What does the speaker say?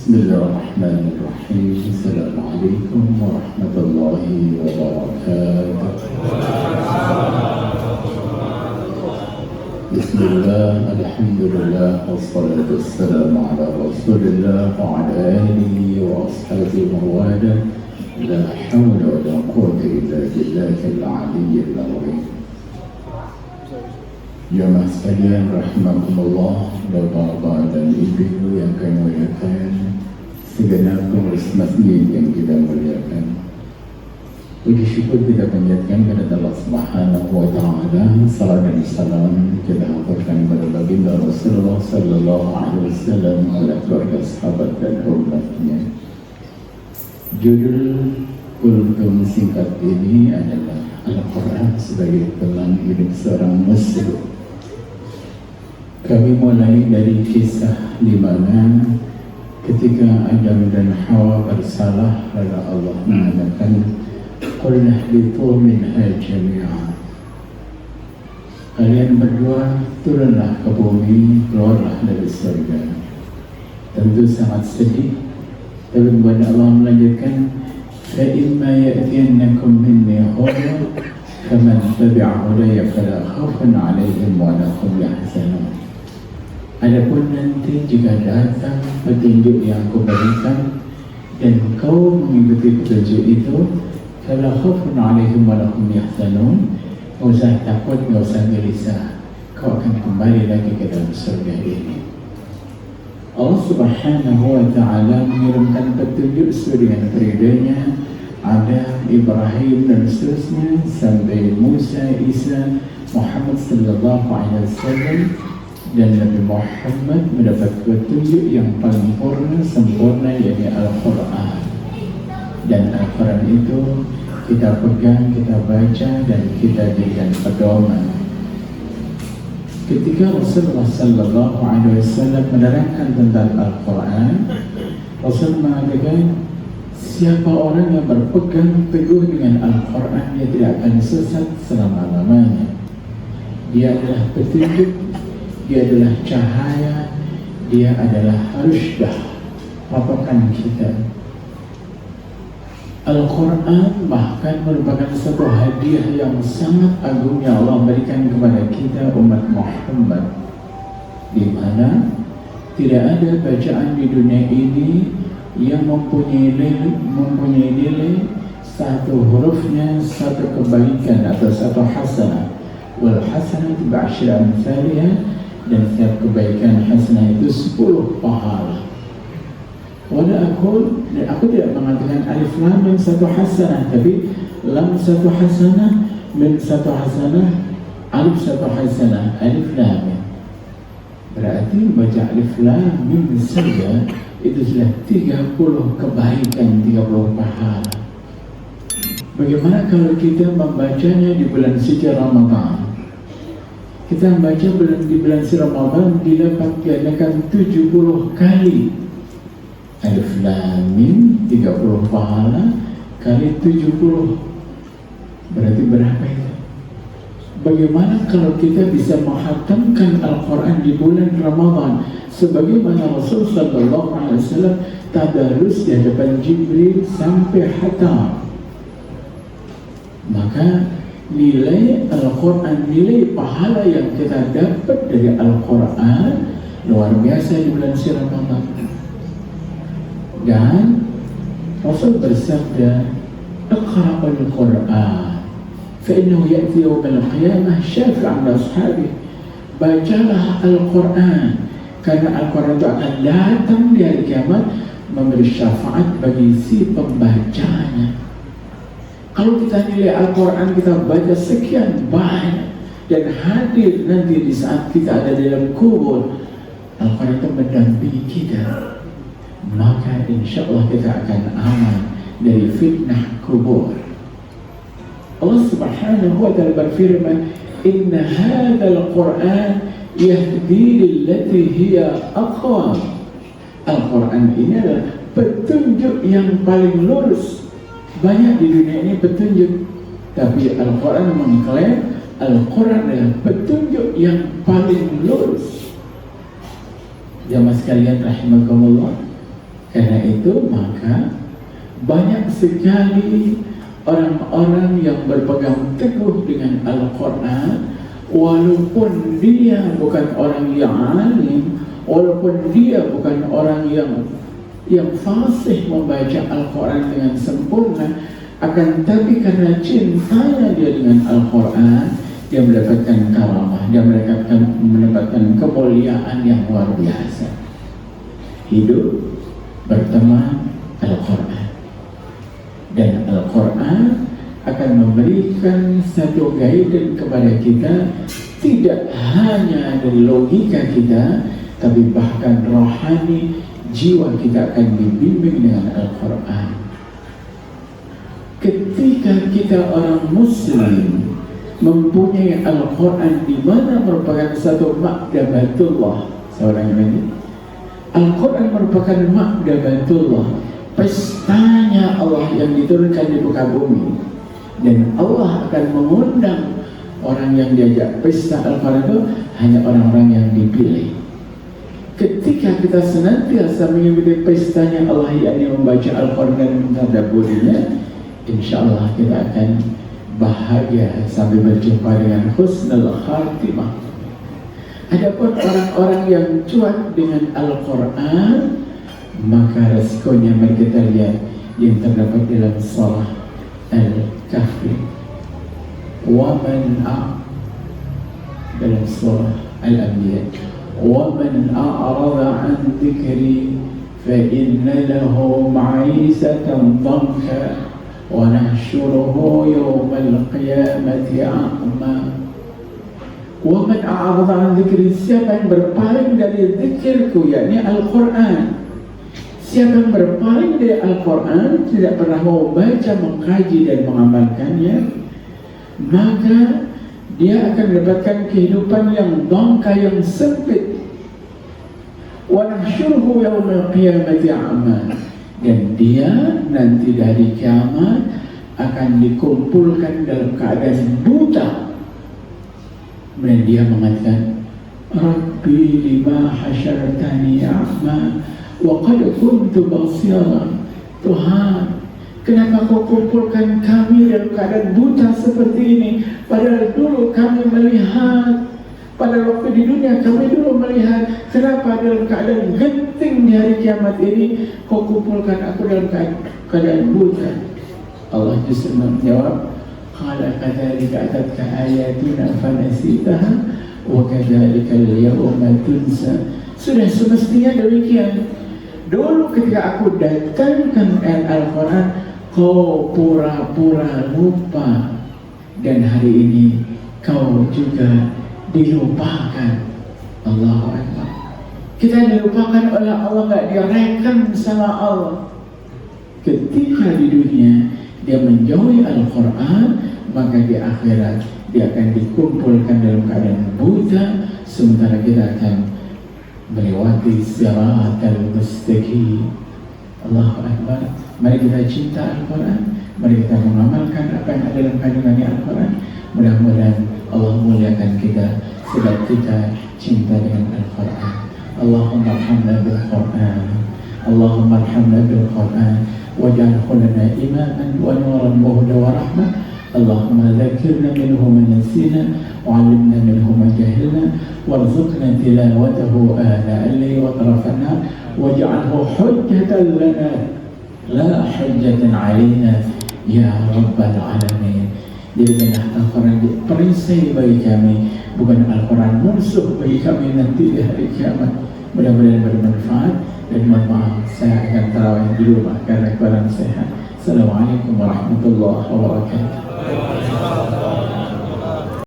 بسم الله الرحمن الرحيم. السلام عليكم ورحمة الله وبركاته. بسم الله الحمد لله والصلاة والسلام على رسول الله وعلى آله وأصحابه ومواله. لا حول ولا قوة إلا بالله العلي العظيم. Jemaah sekalian rahimakumullah, bapak-bapak dan ibu yang kami muliakan, segenap pengurus masjid yang kita muliakan. Puji syukur kita panjatkan kepada Allah Subhanahu wa taala. Salam dan salam kita haturkan kepada baginda Rasulullah sallallahu alaihi wasallam, kepada keluarga sahabat dan umatnya. Judul kultum singkat ini adalah Al-Quran sebagai teman hidup seorang muslim. Kami mulai dari kisah di mana ketika Adam dan Hawa bersalah, lalu Allah mengatakan, "Qul ihbitu minha jami'an." Kalian berdua turunlah ke bumi, keluarlah dari surga. Tentu sangat sedih, tapi kemudian Allah melanjutkan, فَإِمَّا يَأْتِيَنَّكُمْ مِنِّي هُدًى فَمَنْ تَبِعَ هُدَيَ فَلَا خَوْفٌ عَلَيْهِمْ وَلَا هُمْ يَحْزَنُونَ. Adapun nanti jika datang petunjuk yang kuberikan dan kau mengikuti petunjuk itu, فَلَا خَوْفٌ عَلَيْهِمْ وَلَا هُمْ يَحْزَنُونَ. Kau usah takut, kau usah gelisah, kau akan kembali lagi ke dalam surga ini. Allah Subhanahu wa taala mengirimkan petunjuk sesuai dengan periodenya, ada Ibrahim dan seterusnya sampai Musa, Isa, Muhammad sallallahu alaihi wasallam, dan Nabi Muhammad mendapat petunjuk yang paling sempurna yaitu Al-Quran. Dan Al-Quran itu kita pegang, kita baca dan kita jadikan pedoman. Ketika Rasulullah sallallahu alaihi wasallam menerangkan tentang Al-Quran, Rasul mengatakan, siapa orang yang berpegang teguh dengan Al-Quran, dia tidak akan sesat selama-lamanya. Dia adalah petunjuk, dia adalah cahaya, dia adalah rusydah, patokan kita. Al-Quran bahkan merupakan satu hadiah yang sangat agung yang Allah berikan kepada kita umat Muhammad, di mana tidak ada bacaan di dunia ini yang mempunyai nilai satu hurufnya satu kebaikan atau satu hasanah. Wal hasanah bi'asyri amsalihha, dan setiap kebaikan hasanah itu 10 pahala. Aku tidak mengatakan alif lam mim satu hasanah, tapi lam satu hasanah, mim satu hasanah, alif satu hasanah, alif lam mim. Berarti baca alif lam mim saja itu sudah 30 kebaikan, 30 pahala. Bagaimana kalau kita membacanya di bulan suci Ramadan? Kita membaca di bulan suci Ramadan didapat gandakan 70 kali. Alif lam mim 30 pahala kali 70, berarti berapa itu? Bagaimana kalau kita bisa menghatamkan Al-Quran di bulan Ramadan sebagaimana Rasul sallallahu alaihi wasallam tadarus di hadapan Jibril sampai khatam? Maka nilai Al-Quran, nilai pahala yang kita dapat dari Al-Quran luar biasa di bulan suci Ramadan. Dan Rasul bersabda, "Iqra'ul Qur'an, fa'innahu ya'ti yawmal qiyamah syafi'an li ashabihi." Bacalah Al-Quran, karena Al-Quran itu akan datang di hari kiamat memberi syafaat bagi si pembacanya. Kalau kita nilai Al-Quran, kita baca sekian banyak dan hadir nanti di saat kita ada dalam kubur, Al-Quran itu mendampingi kita, maka insya Allah kita akan aman dari fitnah kubur. Allah Subhanahu wa ta'ala berfirman, "Inna hadzal Qur'an yahdi lillati hiya aqwam." Al-Quran ini adalah petunjuk yang paling lurus. Banyak di dunia ini petunjuk, tapi Al-Quran mengklaim Al-Quran adalah petunjuk yang paling lurus. Jamaah sekalian rahimakumullah, Karena itu maka banyak sekali orang-orang yang berpegang teguh dengan Al-Quran, walaupun dia bukan orang yang alim, walaupun dia bukan orang yang fasih membaca Al-Quran dengan sempurna, akan tapi karena cintanya dia dengan Al-Quran, dia mendapatkan karamah, dia mendapatkan kemuliaan yang luar biasa. Hidup berteman Al-Quran, dan Al-Quran akan memberikan satu guidance kepada kita, tidak hanya dari logika kita, tapi bahkan rohani, jiwa kita akan dibimbing dengan Al-Quran. Ketika kita orang Muslim mempunyai Al-Quran, di mana merupakan satu makdabatullah, seorang ini Al-Quran merupakan makdabatullah, pestanya Allah yang diturunkan di muka bumi, dan Allah akan mengundang orang yang diajak pesta Al-Quran itu hanya orang-orang yang dipilih. Ketika kita senantiasa mengikuti pestanya Allah, yakni membaca Al-Quran dan mentadabburinya, insya Allah kita akan bahagia sampai berjumpa dengan husnul khatimah. Adapun orang-orang yang cuek dengan Al-Quran, maka resikonya mari kita lihat yang terdapat dalam surah Al-Kahfi. Dalam surah Al-Anbiya, وَمَنْ أَعْرَضَ عَنْ ذِكْرِي فَإِنَّ لَهُ مَعِيشَةً ضَنْكًا وَنَحْشُرُهُ يَوْمَ الْقِيَامَةِ أَعْمَى. وَمَنْ أَعْرَضَ عَنْ ذِكْرِي, siapa yang berpaling dari zikirku, yakni Al-Quran. Siapa yang berpaling dari Al-Quran, tidak pernah mau baca, mengkaji dan mengamalkannya, maka dia akan mendapatkan kehidupan yang dangka, yang sempit. Wa nahsyuruhu yaumal qiyamati a'ma, dan dia nanti dari kiamat akan dikumpulkan dalam keadaan buta. Dan dia mengatakan, Rabbi lima hasyartani a'ma wa qad kuntu basira. Tuhan, kenapa kau kumpulkan kami dalam keadaan buta seperti ini? Padahal dulu kami melihat, pada waktu di dunia kami dulu melihat. Kenapa dalam keadaan genting di hari kiamat ini kau kumpulkan aku dalam keadaan buta? Allah justru menjawab, qala kadzalika atatka ayatuna fanasitaha wa kadzalika al-yawma tunsa. Sudah semestinya demikian. Dulu ketika aku datangkan Al-Quran, kau pura-pura lupa, dan hari ini kau juga dilupakan. Allahu Akbar. Kita dilupakan oleh Allah, nggak direkam sama Allah. Ketika di dunia dia menjauhi Al-Quran, maka di akhirat dia akan dikumpulkan dalam keadaan buta, sementara kita akan melewati siratal mustaqim. Allahu Akbar. Mari kita cinta Al-Quran, mari kita mengamalkan apa yang ada dalam kandungan Al-Quran. Mudah-mudahan Allah muliakan kita sebab kita cinta dengan Al-Quran. Allahumma arhamna bil Quran, Allahumma arhamna bil Quran, waj'alhu lana imaman wa nuran wa hudan wa rahmah. Allahumma dzakirna minhu ma nasina wa 'allimna minhu ma jahilna warzuqna tilawatahu ana al-layli wa atrafana waj'alhu hujjatan lana la hujjatan 'alaina ya rabbal alamin. Jadikanlah Al-Quran perisai bagi kami, bukan Al-Quran musuh bagi kami nanti di hari kiamat. Mudah-mudahan bermanfaat, dan mohon maaf saya akan tarawih di rumah karena kurang sehat. Assalamualaikum warahmatullahi wabarakatuh.